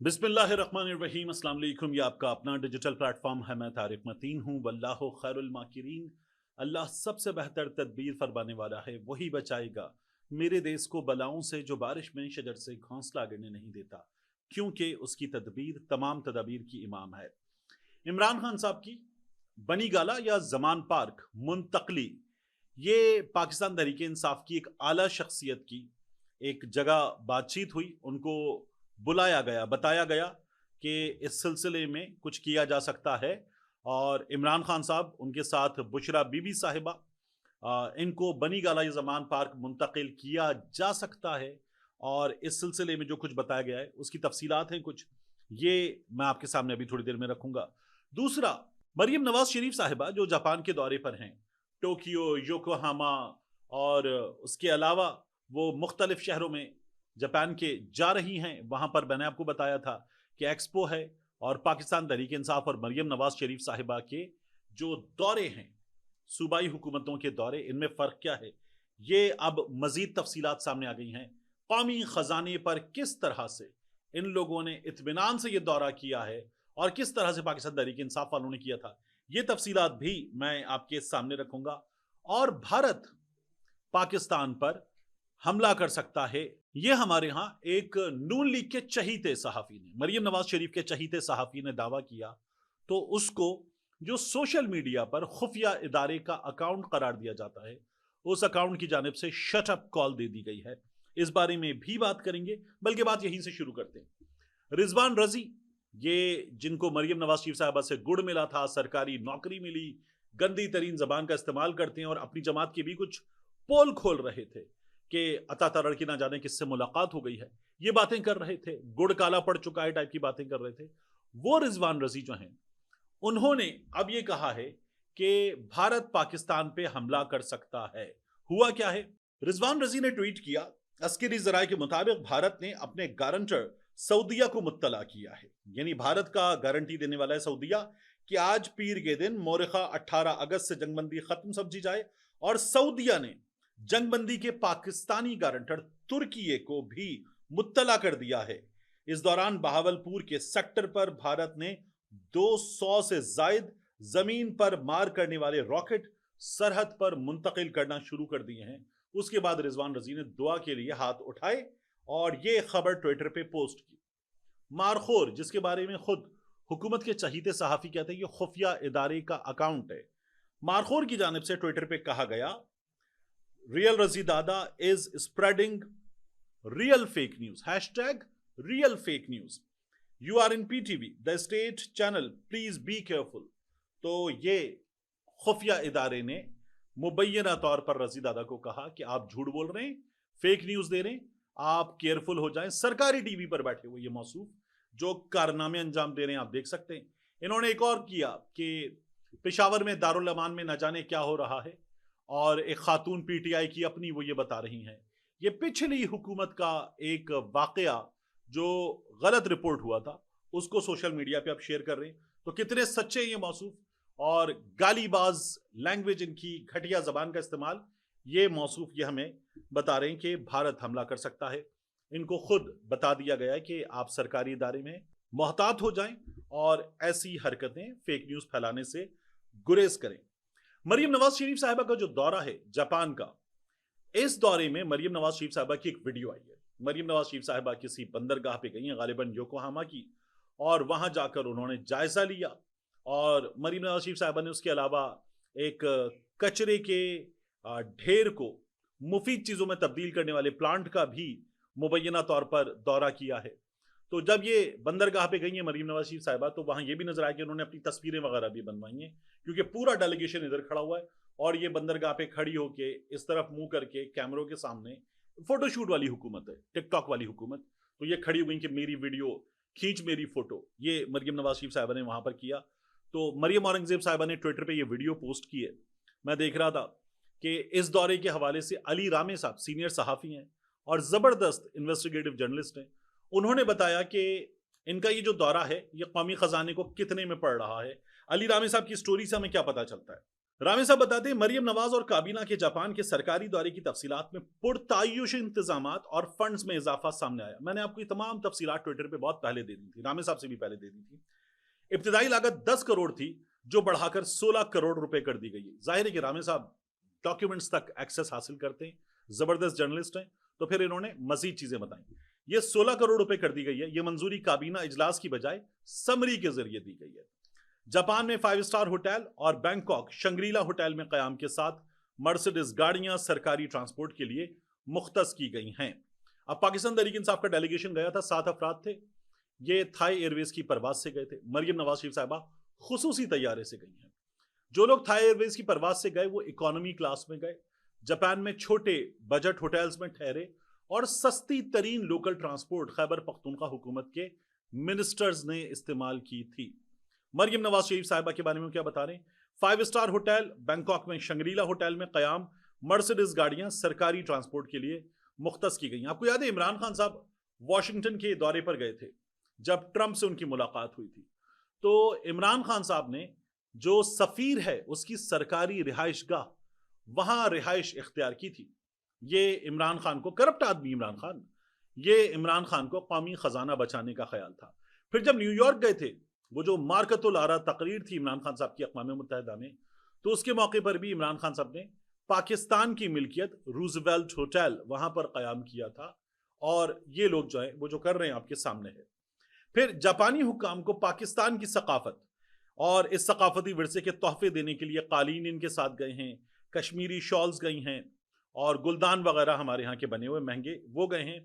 बिस्मिल्लाहिर्रहमानिर्रहीम अस्सलाम वालेकुम। ये आपका अपना डिजिटल प्लेटफॉर्म है। मैं तारिक मतीन हूँ। वल्लाहु खैरुल माकिरीन। अल्लाह सबसे बेहतर तदबीर फरमाने वाला है, वही बचाएगा मेरे देश को बलाओं से जो बारिश में शजर से घोंसला गिरने नहीं देता, क्योंकि उसकी तदबीर तमाम तदाबीर की इमाम है। इमरान खान साहब की बनी गाला या जमान पार्क मुंतकली, ये पाकिस्तान तहरीक इंसाफ की एक आला शख्सियत की एक जगह बातचीत हुई। उनको बुलाया गया, बताया गया कि इस सिलसिले में कुछ किया जा सकता है, और इमरान खान साहब उनके साथ बुशरा बीबी साहिबा, इनको बनी गाला या जमान पार्क मुंतकिल किया जा सकता है। और इस सिलसिले में जो कुछ बताया गया है उसकी तफसीलात हैं कुछ, ये मैं आपके सामने अभी थोड़ी देर में रखूंगा। दूसरा, मरियम नवाज शरीफ साहिबा जो जापान के दौरे पर हैं, टोक्यो, योकोहामा और उसके अलावा वो मुख्तलिफ शहरों में जापान के जा रही हैं। वहां पर मैंने आपको बताया था कि एक्सपो है, और पाकिस्तान तहरीक इंसाफ और मरियम नवाज शरीफ साहिबा के जो दौरे हैं, सूबाई हुकूमतों के दौरे, इनमें फ़र्क क्या है, ये अब मज़ीद तफसीलात सामने आ गई हैं। कौमी ख़जाने पर किस तरह से इन लोगों ने इत्मीनान से ये दौरा किया है और किस तरह से पाकिस्तान तहरीक इंसाफ वालों ने किया था, ये तफसीलात भी मैं आपके सामने रखूंगा। और भारत पाकिस्तान पर हमला कर सकता है, ये हमारे यहां एक नून लीग के चहीते सहाफ़ी ने, मरियम नवाज शरीफ के चहीते सहाफ़ी ने दावा किया, तो उसको जो सोशल मीडिया पर खुफिया इदारे का अकाउंट करार दिया जाता है, उस अकाउंट की जानिब से शट अप कॉल दे दी गई है। इस बारे में भी बात करेंगे, बल्कि बात यहीं से शुरू करते हैं। रिजवान रजी, ये जिनको मरियम नवाज शरीफ साहबा से गुड़ मिला था, सरकारी नौकरी मिली, गंदी तरीन जबान का इस्तेमाल करते हैं, और अपनी जमात के भी कुछ पोल खोल रहे थे कि अता तड़ड़ की ना जाने किससे मुलाकात हो गई है, ये बातें कर रहे थे, गुड़ काला पड़ चुका है टाइप की बातें कर रहे थे। वो रिजवान रजी जो हैं, उन्होंने अब ये कहा है कि भारत पाकिस्तान पे हमला कर सकता है। हुआ क्या है, रिजवान रजी ने ट्वीट किया, अस्करी जराये के मुताबिक भारत ने अपने गारंटर सऊदिया को मुत्तला किया है, यानी भारत का गारंटी देने वाला है सऊदिया, कि आज पीर के दिन मोरखा 18 अगस्त से जंगबंदी खत्म समझी जाए। और सऊदिया ने जंगबंदी के पाकिस्तानी गारंटर तुर्की को भी मुत्तला कर दिया है। इस दौरान बहावलपुर के सेक्टर पर भारत ने 200 से जायद जमीन पर मार करने वाले रॉकेट सरहद पर मुंतकिल करना शुरू कर दिए हैं। उसके बाद रिजवान रजी ने दुआ के लिए हाथ उठाए और यह खबर ट्विटर पे पोस्ट की। मारखोर, जिसके बारे में खुद हुकूमत के चहीते सहाफी कहते हैं ये खुफिया इदारे का अकाउंट है, मारखोर की जानिब से ट्विटर पे कहा गया, real Razi Dada is spreading real fake news, hashtag real fake news, you are in PTV the state channel, please be careful. तो ये खुफिया इदारे ने मुबैना तौर पर रजी दादा को कहा कि आप झूठ बोल रहे हैं, फेक न्यूज दे रहे हैं, आप केयरफुल हो जाएं। सरकारी टीवी पर बैठे हुए ये मौसूफ जो कारनामे अंजाम दे रहे हैं, आप देख सकते हैं। इन्होंने एक और किया कि पेशावर में दारुल अमान में न जाने क्या हो रहा है, और एक खातून पीटीआई की अपनी वो ये बता रही हैं। ये पिछली हुकूमत का एक वाकया जो गलत रिपोर्ट हुआ था, उसको सोशल मीडिया पे आप शेयर कर रहे हैं। तो कितने सच्चे ये मौसूफ, और गालीबाज लैंग्वेज, इनकी घटिया जबान का इस्तेमाल, ये मौसूफ ये हमें बता रहे हैं कि भारत हमला कर सकता है। इनको खुद बता दिया गया है कि आप सरकारी इदारे में मोहतात हो जाएं और ऐसी हरकतें फेक न्यूज फैलाने से गुरेज करें। मरियम नवाज शरीफ साहिबा का जो दौरा है जापान का, इस दौरे में मरियम नवाज शरीफ साहिबा की एक वीडियो आई है। मरियम नवाज शरीफ साहिबा किसी बंदरगाह पे गई हैं, गालिबन योकोहामा की, और वहां जाकर उन्होंने जायजा लिया। और मरियम नवाज शरीफ साहिबा ने उसके अलावा एक कचरे के ढेर को मुफीद चीजों में तब्दील करने वाले प्लांट का भी मुबैना तौर पर दौरा किया है। तो जब ये बंदरगाह पे गई है मरियम नवाज शरीफ साहिबा, तो वहां ये भी नजर आया कि उन्होंने अपनी तस्वीरें वगैरह भी बनवाई हैं, क्योंकि पूरा डेलीगेशन इधर खड़ा हुआ है और ये बंदरगाह पे खड़ी होके इस तरफ मुंह करके कैमरों के सामने, फोटोशूट वाली हुकूमत है, टिकटॉक वाली हुकूमत, तो ये खड़ी हुई कि मेरी वीडियो खींच, मेरी फोटो, ये मरियम नवाज शरीफ साहिबा ने वहां पर किया। तो मरियम औरंगजेब साहिबा ने ट्विटर पे ये वीडियो पोस्ट की है। मैं देख रहा था कि इस दौरे के हवाले से अली रामे साहब सीनियर सहाफ़ी हैं और ज़बरदस्त इन्वेस्टिगेटिव जर्नलिस्ट हैं, उन्होंने बताया कि इनका ये जो दौरा है ये कौमी ख़जाने को कितने में पड़ रहा है। अली रामे साहब की स्टोरी से हमें क्या पता चलता है, रामे साहब बताते हैं, मरियम नवाज और काबीना के जापान के सरकारी दौरे की तफसीलात में पुरतायुश इंतजामात और फंड्स में इजाफा सामने आया। मैंने आपको ये तमाम तफसीलात ट्विटर पे बहुत पहले दे दी थी, रामे साहब से भी पहले दे दी थी। इब्तिदाई लागत 10 करोड़ थी, जो बढ़ाकर 16 करोड़ रुपए कर दी गई है। जाहिर है कि रामे साहब डॉक्यूमेंट्स तक एक्सेस हासिल करते हैं, जबरदस्त जर्नलिस्ट हैं, तो फिर इन्होंने मजीद चीजें बताई। ये 16 करोड़ रुपए कर दी गई है। ये मंजूरी काबीना इजलास की बजाय समरी के जरिए दी गई है। जापान में 5 स्टार होटल और बैंकॉक शंग्रीला होटल में कयाम के साथ मर्सिडीज गाड़ियां सरकारी ट्रांसपोर्ट के लिए मुख्तस की गई हैं। अब पाकिस्तान तहरीक इंसाफ का डेलीगेशन गया था, 7 अफराद थे। ये थाई एयरवेज की परवाज से गए थे। मरियम नवाज शरीफ साहिबा खुसूसी तैयारे से गई हैं। जो लोग थाई एयरवेज की परवाज से गए वो इकोनॉमी क्लास में गए, जापान में छोटे बजट होटल्स में ठहरे और सस्ती तरीन लोकल ट्रांसपोर्ट खैबर पख्तूनख्वा हुकूमत के मिनिस्टर्स ने इस्तेमाल की थी। मरियम नवाज शरीफ साहिबा के बारे में क्या बता रहे हैं? 5 स्टार होटल बैंकॉक में शंग्रीला होटल में कयाम मर्सिडीज गाड़ियां सरकारी ट्रांसपोर्ट के लिए मुख्तस की गई। आपको याद है इमरान खान साहब वॉशिंगटन के दौरे पर गए थे जब ट्रंप से उनकी मुलाकात हुई थी। तो इमरान खान साहब ने जो सफीर है उसकी सरकारी रिहाइश गाह वहां रिहाइश इख्तियार की थी। ये इमरान खान को, करप्ट आदमी इमरान खान, ये इमरान खान को कौमी खजाना बचाने का ख्याल था। फिर जब न्यूयॉर्क गए थे, वो जो मार्कतुल आरा तकरीर थी इमरान खान साहब की अक़वाम मुत्तहिदा में, तो उसके मौके पर भी इमरान खान साहब ने पाकिस्तान की मिल्कियत रूजवेल्ट होटल वहां पर कयाम किया था। और ये लोग जो है वो जो कर रहे हैं आपके सामने है। फिर जापानी हुकाम को पाकिस्तान की सकाफत और इस सकाफती विरसे के तोहफे देने के लिए कालीन इनके साथ गए हैं, कश्मीरी शॉल्स गई हैं और गुलदान वगैरह हमारे यहाँ के बने हुए महंगे वो गए हैं।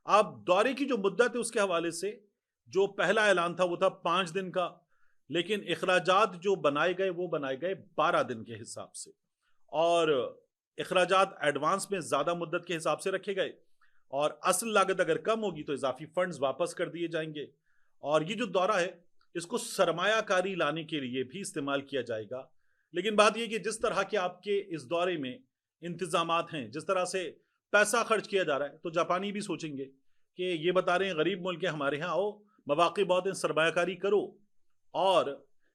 अब दौरे की जो मुद्दत है उसके हवाले से जो पहला ऐलान था वो था 5 दिन का, लेकिन इखराजात जो बनाए गए वो बनाए गए 12 दिन के हिसाब से, और इखराजात एडवांस में ज़्यादा मुद्दत के हिसाब से रखे गए और असल लागत अगर कम होगी तो इजाफी फंड्स वापस कर दिए जाएंगे। और ये जो दौरा है इसको सरमायाकारी लाने के लिए भी इस्तेमाल किया जाएगा। लेकिन बात यह कि जिस तरह के आपके इस दौरे में इंतजामात हैं, जिस तरह से पैसा खर्च किया जा रहा है, तो जापानी भी सोचेंगे कि ये बता रहे हैं गरीब मुल्क के हमारे यहाँ आओ, मौक़े बहुत हैं, सरमायाकारी करो। और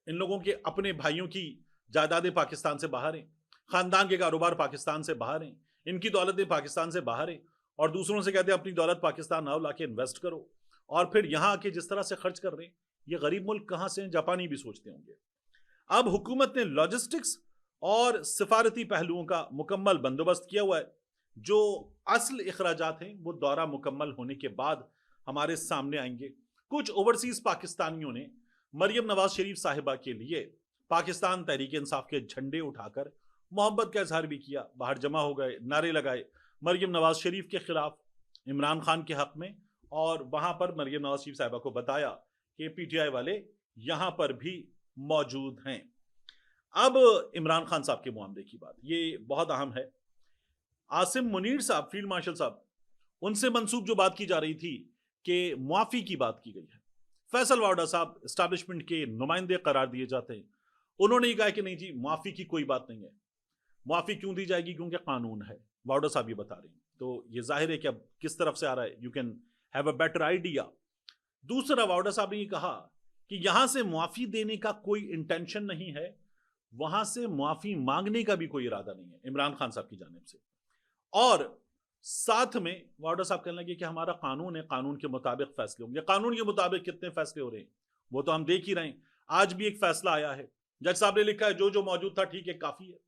इन लोगों के अपने भाइयों की जायदादें पाकिस्तान से बाहर हैं, ख़ानदान के कारोबार पाकिस्तान से बाहर हैं, इनकी दौलतें पाकिस्तान से बाहर हैं, और दूसरों से कहते हैं अपनी दौलत पाकिस्तान आओ लाके इन्वेस्ट करो। और फिर यहाँ आके जिस तरह से खर्च कर रहे हैं, ये गरीब मुल्क कहाँ से हैं, जापानी भी सोचते होंगे। अब हुकूमत ने लॉजिस्टिक्स और सिफारती पहलुओं का मुकम्मल बंदोबस्त किया हुआ है। जो असल इखराजात हैं वो दौरा मुकम्मल होने के बाद हमारे सामने आएंगे। कुछ ओवरसीज पाकिस्तानियों ने मरियम नवाज शरीफ साहिबा के लिए पाकिस्तान तहरीक इंसाफ के झंडे उठाकर मोहब्बत का इजहार भी किया, बाहर जमा हो गए, नारे लगाए मरियम नवाज शरीफ के खिलाफ, इमरान खान के हक में, और वहां पर मरियम नवाज शरीफ साहिबा को बताया कि पीटीआई वाले यहां पर भी मौजूद हैं। अब इमरान खान साहब के मुआमले की बात, ये बहुत अहम है। आसिम मुनीर साहब, फील्ड मार्शल साहब, उनसे मंसूब जो बात की जा रही थी कि मुआफ़ी की बात की गई है। फैसल वावड़ा साहब एस्टैब्लिशमेंट के नुमाइंदे करार दिए जाते हैं, उन्होंने कहा कि नहीं जी मुआफ़ी की कोई बात नहीं है। मुआफ़ी क्यों दी जाएगी? क्योंकि कानून है। वावड़ा साहब ये बता रहे हैं, तो ये जाहिर है कि अब किस तरफ से आ रहा है, you can have a better idea. दूसरा, वावड़ा साहब ने ये कहा कि यहां से मुआफ़ी देने का कोई इंटेंशन नहीं है, वहां से मुआफ़ी मांगने का भी कोई इरादा नहीं है इमरान खान साहब की जानिब से। और साथ में वावड़ा साहब कहने लगे कि हमारा कानून है, कानून के मुताबिक फैसले होंगे। कानून के मुताबिक कितने फैसले हो रहे हैं वो तो हम देख ही रहे हैं। आज भी एक फैसला आया है, जज साहब ने लिखा है जो जो मौजूद था ठीक है, काफी है।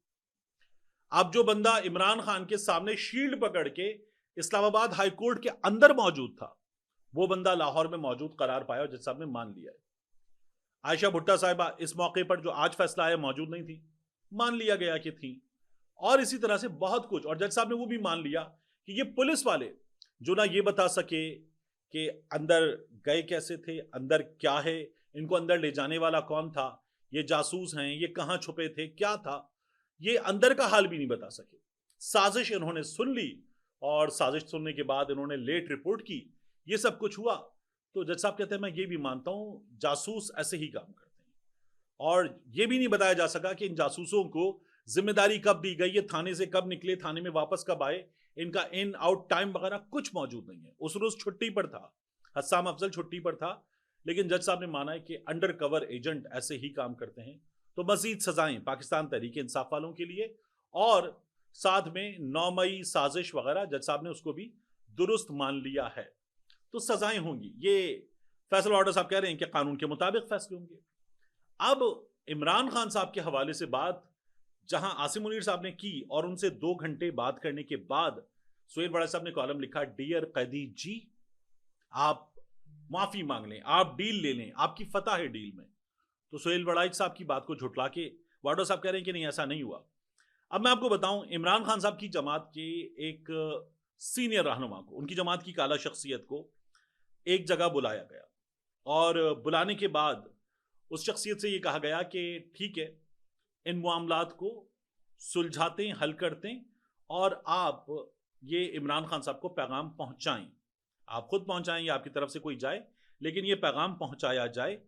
अब जो बंदा इमरान खान के सामने शील्ड पकड़ के इस्लामाबाद हाई कोर्ट के अंदर मौजूद था, वो बंदा लाहौर में मौजूद करार पाया और जज साहब ने मान लिया है। आयशा भुट्टा साहिबा इस मौके पर जो आज फैसला आया मौजूद नहीं थी, मान लिया गया कि थी। और इसी तरह से बहुत कुछ, और जज साहब ने वो भी मान लिया कि ये पुलिस वाले जो ना ये बता सके कि अंदर गए कैसे थे, अंदर क्या है, इनको अंदर ले जाने वाला कौन था, ये जासूस हैं, ये कहां छुपे थे, क्या था, ये अंदर का हाल भी नहीं बता सके। साजिश इन्होंने सुन ली और साजिश सुनने के बाद इन्होंने लेट रिपोर्ट की, ये सब कुछ हुआ। तो जज साहब कहते हैं मैं ये भी मानता हूं जासूस ऐसे ही काम करते हैं, और ये भी नहीं बताया जा सका कि इन जासूसों को जिम्मेदारी कब दी गई, ये थाने से कब निकले, थाने में वापस कब आए, इनका इन आउट टाइम वगैरह कुछ मौजूद नहीं है। उस रोज छुट्टी पर था, हस्साम अफजल छुट्टी पर था, लेकिन जज साहब ने माना है कि अंडर कवर एजेंट ऐसे ही काम करते हैं तो मजीद सजाएं पाकिस्तान तहरीक इंसाफ वालों के लिए, और साथ में 9 मई साजिश वगैरह जज साहब ने उसको भी दुरुस्त मान लिया है, तो सजाएं होंगी। ये फैसला ऑर्डर साहब कह रहे हैं कि कानून के मुताबिक फैसले होंगे। अब इमरान खान साहब के हवाले से बात जहां आसिम मुनीर साहब ने की और उनसे 2 घंटे बात करने के बाद सुहेल बड़ा साहब ने कॉलम लिखा, डियर कैदी जी, आप माफी मांग लें, आप डील ले लें, आपकी फतह है डील में। तो सुहेल बड़ाइच साहब की बात को झुटला के वाडो साहब कह रहे हैं कि नहीं, ऐसा नहीं हुआ। अब मैं आपको बताऊं, इमरान खान साहब की जमात के एक सीनियर रहनुमा को, उनकी जमात की काला शख्सियत को एक जगह बुलाया गया, और बुलाने के बाद उस शख्सियत से ये कहा गया कि ठीक है, इन मामलात को सुलझाते हैं, हल करते हैं, और आप ये इमरान खान साहब को पैगाम पहुंचाएं। आप खुद पहुंचाएं या आपकी तरफ से कोई जाए, लेकिन ये पैगाम पहुंचाया जाए।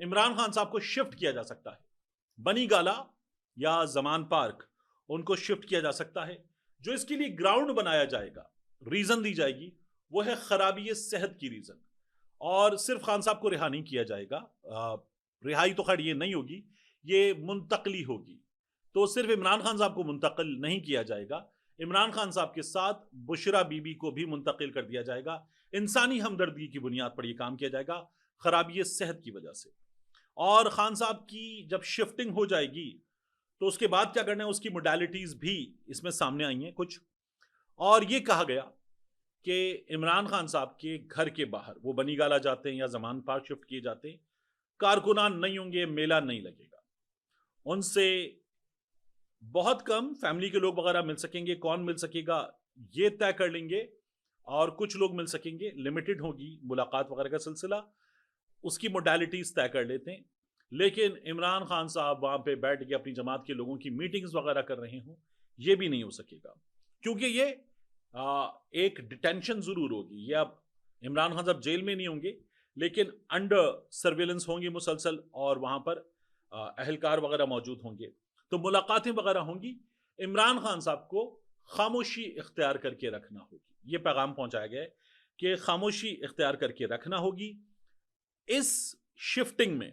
इमरान खान साहब को शिफ्ट किया जा सकता है, बनी गाला या जमान पार्क, उनको शिफ्ट किया जा सकता है। जो इसके लिए ग्राउंड बनाया जाएगा, रीजन दी जाएगी, वो है खराबी सेहत की रीजन। और सिर्फ खान साहब को रिहा नहीं किया जाएगा, रिहाई तो खैर ये नहीं होगी, ये मुंतकली होगी। तो सिर्फ इमरान खान साहब को मुंतकिल नहीं किया जाएगा, इमरान खान साहब के साथ बुशरा बीबी को भी मुंतकिल कर दिया जाएगा। इंसानी हमदर्दी की बुनियाद पर यह काम किया जाएगा, खराबी सेहत की वजह से। और खान साहब की जब शिफ्टिंग हो जाएगी तो उसके बाद क्या करना है, उसकी मोडालिटीज भी इसमें सामने आई हैं कुछ। और ये कहा गया कि इमरान खान साहब के घर के बाहर, वो बनी गाला जाते हैं या जमान पार्क शिफ्ट किए जाते हैं, कारकुनान नहीं होंगे, मेला नहीं लगेगा, उनसे बहुत कम फैमिली के लोग वगैरह मिल सकेंगे। कौन मिल सकेगा ये तय कर लेंगे, और कुछ लोग मिल सकेंगे, लिमिटेड होगी मुलाकात वगैरह का सिलसिला, उसकी मोडालिटीज तय कर लेते हैं। लेकिन इमरान खान साहब वहां पे बैठ के अपनी जमात के लोगों की मीटिंग्स वगैरह कर रहे हों, ये भी नहीं हो सकेगा, क्योंकि ये एक डिटेंशन जरूर होगी। ये अब इमरान खान साहब जेल में नहीं होंगे, लेकिन अंडर सर्विलेंस होंगे मुसलसल, और वहां पर अहलकार वगैरह मौजूद होंगे, तो मुलाकातें वगैरह होंगी। इमरान खान साहब को खामोशी इख्तियार करके रखना होगी, ये पैगाम पहुंचाया गया है कि खामोशी इख्तियार करके रखना होगी। इस शिफ्टिंग में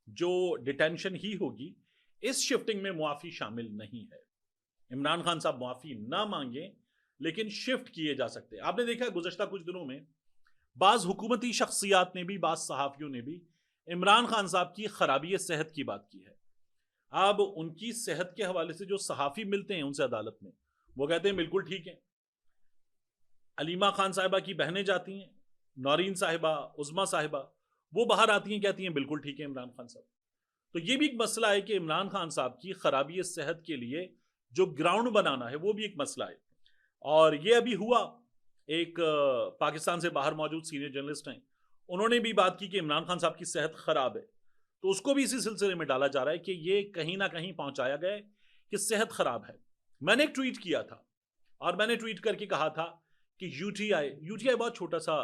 जो डिटेंशन ही होगी, इस शिफ्टिंग में मुआफी शामिल नहीं है। इमरान खान साहब मुआफी ना मांगे, लेकिन शिफ्ट किए जा सकते हैं। आपने देखा गुज़श्ता कुछ दिनों में बाज हुकूमती शख्सियात ने भी, बाज सहाफ़ियों ने भी इमरान खान साहब की खराबी सेहत की बात की है। अब उनकी सेहत के हवाले से जो सहाफ़ी मिलते हैं उनसे अदालत में, वो कहते हैं बिल्कुल ठीक है। अलीमा खान साहिबा की बहनें जाती हैं, नौरीन साहिबा, उज़मा साहिबा, वो बाहर आती हैं, कहती हैं बिल्कुल ठीक है इमरान खान साहब। तो ये भी एक मसला है कि इमरान खान साहब की खराबी सेहत के लिए जो ग्राउंड बनाना है, वो भी एक मसला है। और ये अभी हुआ, एक पाकिस्तान से बाहर मौजूद सीनियर जर्नलिस्ट हैं, उन्होंने भी बात की कि इमरान खान साहब की सेहत खराब है, तो उसको भी इसी सिलसिले में डाला जा रहा है कि ये कहीं ना कहीं पहुंचाया गया है कि सेहत खराब है। मैंने एक ट्वीट किया था, और मैंने ट्वीट करके कहा था कि यूटीआई बहुत छोटा सा,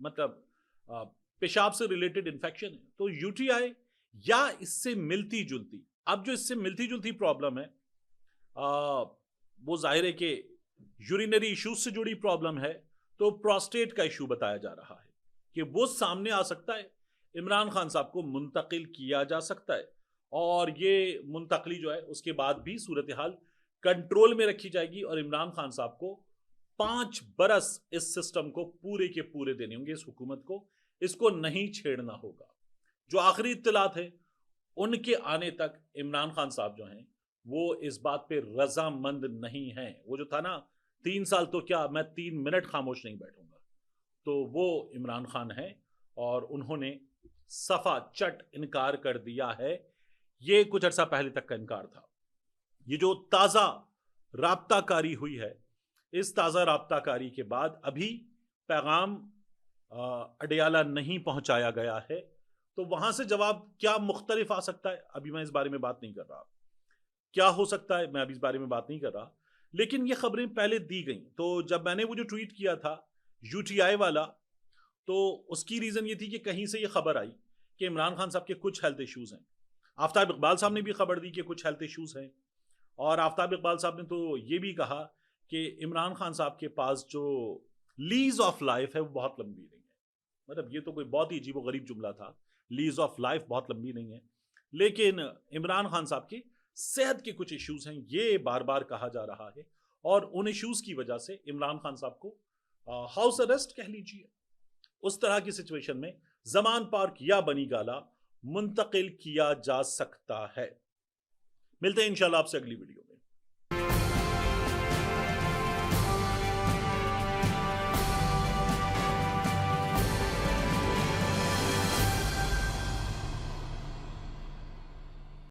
मतलब पेशाब से रिलेटेड इन्फेक्शन है, तो यूटीआई या इससे मिलती जुलती, अब जो इससे मिलती जुलती प्रॉब्लम है, वो जाहिर है कि यूरिनरी इश्यूज से जुड़ी प्रॉब्लम है, तो प्रोस्टेट का इशू बताया जा रहा है कि वो सामने आ सकता है, इमरान खान साहब को मुंतकिल किया जा सकता है, और ये मुंतकली जो है उसके बाद भी सूरत हाल कंट्रोल में रखी जाएगी, और इमरान खान साहब को 5 बरस इस सिस्टम को पूरे के पूरे देने होंगे, इस हुकूमत को, इसको नहीं छेड़ना होगा। जो आखिरी इत्तलात है उनके आने तक इमरान खान साहब जो हैं वो इस बात पे रजामंद नहीं हैं। वो जो था ना 3 साल तो क्या, मैं 3 मिनट खामोश नहीं बैठूंगा, तो वो इमरान खान है, और उन्होंने सफा चट इनकार कर दिया है। ये कुछ अर्सा पहले तक का इनकार था। ये जो ताज़ा राब्ताकारी हुई है, इस ताज़ा राब्ताकारी के बाद अभी पैगाम अडियाला नहीं पहुंचाया गया है, तो वहां से जवाब क्या मुख्तलिफ आ सकता है, अभी मैं इस बारे में बात नहीं कर रहा। क्या हो सकता है, मैं अभी इस बारे में बात नहीं कर रहा, लेकिन ये खबरें पहले दी गई। तो जब मैंने वो जो ट्वीट किया था यूटीआई वाला, तो उसकी रीज़न ये थी कि कहीं से ये खबर आई कि इमरान खान साहब के कुछ हेल्थ इश्यूज़ हैं। आफ्ताब इकबाल साहब ने भी खबर दी कि कुछ हेल्थ इश्यूज़ हैं, और आफ्ताब इकबाल साहब ने तो ये भी कहा कि इमरान खान साहब के पास जो लीज ऑफ लाइफ है वो बहुत लंबी नहीं है। मतलब ये तो कोई बहुत ही अजीब व गरीब जुमला था, लीज ऑफ लाइफ बहुत लंबी नहीं है। लेकिन इमरान खान साहब की सेहत के कुछ इश्यूज हैं, ये बार बार कहा जा रहा है, और उन इश्यूज की वजह से इमरान खान साहब को हाउस अरेस्ट कह लीजिए, उस तरह की सिचुएशन में जमान पार्क या बनी गाला मुंतकिल किया जा सकता है। मिलते हैं इंशाल्लाह आपसे अगली वीडियो में।